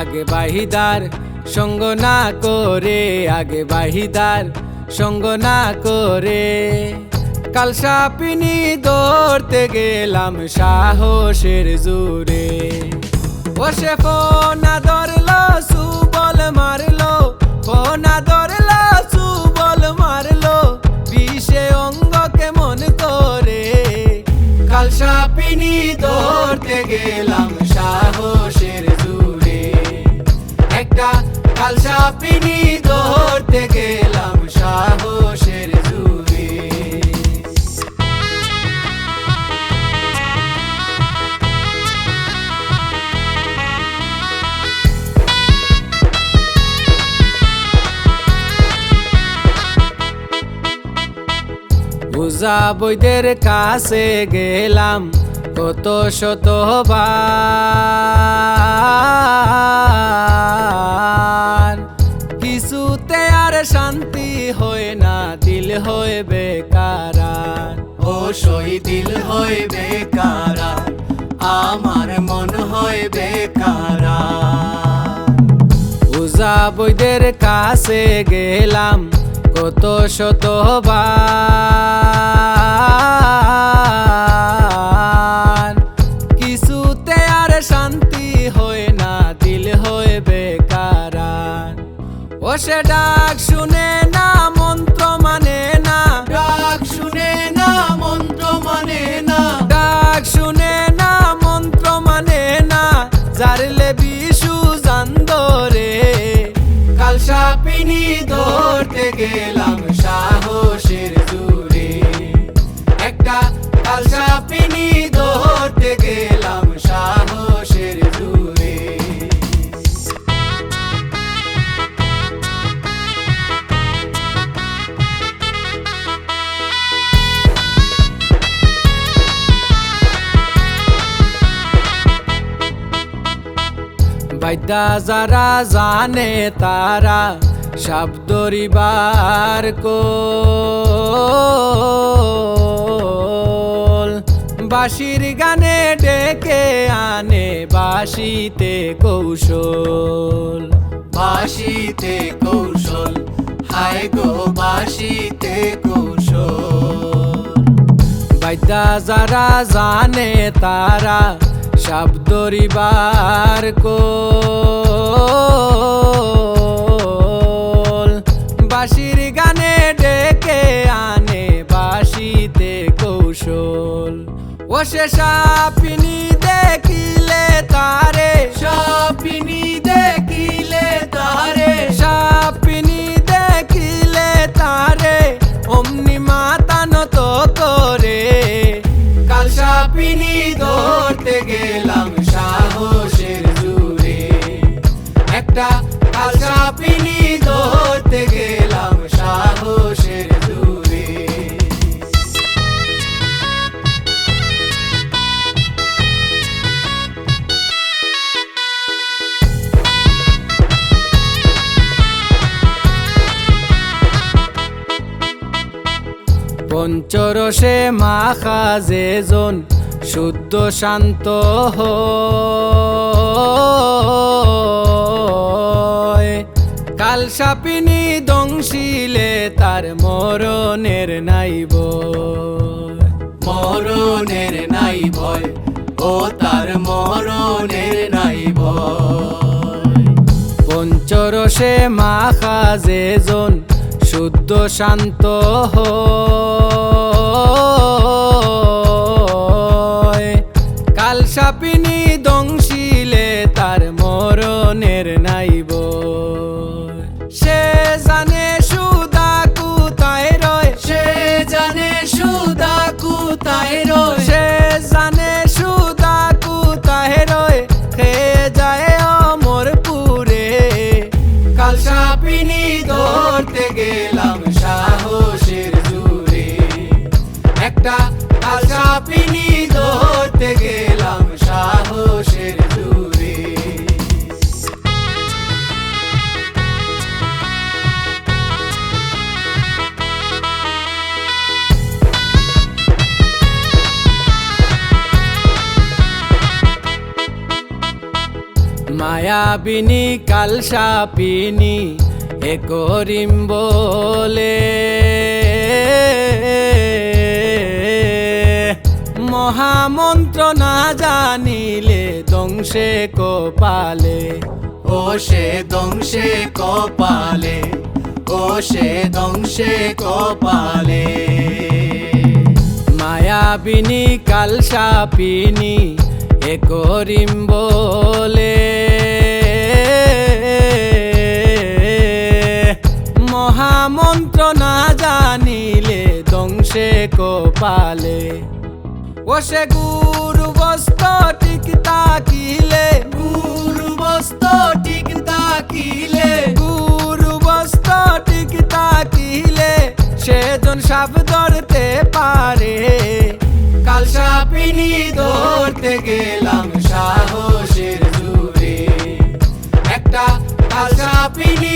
আগে বাহিদার সঙ্গ না করে, আগে বাহিদার সঙ্গ না করে কালসাপিনী ধরতে গেলাম সাহসের জোরে। ও সে ফোনা ধরলো সুবল মারলো, ফোনা ধরলো সুবল মারলো, বিষে অঙ্গ কেমন করে কালসাপিনী ধরতে গেলাম সাহসের জোরে। একটা কালসাপিনী ধরতে গেলাম সাহসের জোরে। ওঝা বৈদ্যের কাছে গেলাম কত শতবার, কিছুতে আর শান্তি হয় না, দিল হয় বেকারার। ও সই দিল হয় বেকারা, আমার মন হয় বেকারা। ওঝা বৈদ্যের কাছে গেলাম কত শতবার, কিছুতে আর শান্তি হয় না, দিল হয় বেকারার। ও সে ডাক শুনে না মন্ত্র মানে না, ডাক শুনে না মন্ত্র মানে না, ডাক শুনে না মন্ত্র মানে না, জারলে বিশু জান্দরে কালসাপিনী ধরতে গেলাম সাহসের জোরে। একটা কালসাপিনী ধরতে গেলাম সাহসের জোরে। বাইদা যারা জানে তারা শব্দরিবার কোল, বাঁশির গানে ডেকে আনে বাঁশিতে কৌশল। বাঁশিতে কৌশল, হায় গো বাঁশিতে কৌশল। বাইদা যারা জানে তারা শব্দরিবার কোল, বাঁশির গানে ডেকে আনে বাঁশিতে কৌশল। ও সে সাপিনী দেখিলে তারে, সাপিনী দেখিলে তারে, সাপিনী দেখিলে তারে অমনি মাথা নত করে কালসাপিনী ধরতে গেলাম সাহসের জোরে। একটা কালসাপিনী ধরতে গেলাম সাহসের জোরে। পঞ্চরসে মাখা যেজন শুদ্ধ শান্ত হয়, কালসাপিনী দংশিলে তার মরণের নাই ভয়। মরণের নাই ভয়, ও তার মরণের নাই ভয়। পঞ্চরসে মাখা যেজন শুদ্ধ শান্ত হয়, কালসাপিনী দংশিলে তার মরণের নাই ভয়। সে জানে সুদা কোথায় রয়, সে জানে সুদা কোথায় রয়, সে জানে সুদা কোথায় রয়, খেয়ে যায় অমরপুরে কালসাপিনী ধরতে গেলাম সাহসের জোরে। একটা কালসাপিনী ধরতে গেলাম সাহসের জোরে। মায়াবিনী কালসাপিনী এ করিম বলে মহামন্ত্র না জানিলে দংশে কপালে ও সে দংশে কপালে ও সে দংশে কপালে মায়াবিনী কালসাপিনী এ করিম বলে মহামন্ত্র না জানিলে দংশে কপালে ও সে গুরু বস্ত টিক তাকিলে গুরু বস্ত ঠিক তাকিলে গুরু বস্ত টিক তাকিলে সেজন সাপ ধরতে পারে কালসাপিনী ধরতে গেলাম সাহসের জোরে একটা কালসাপিনী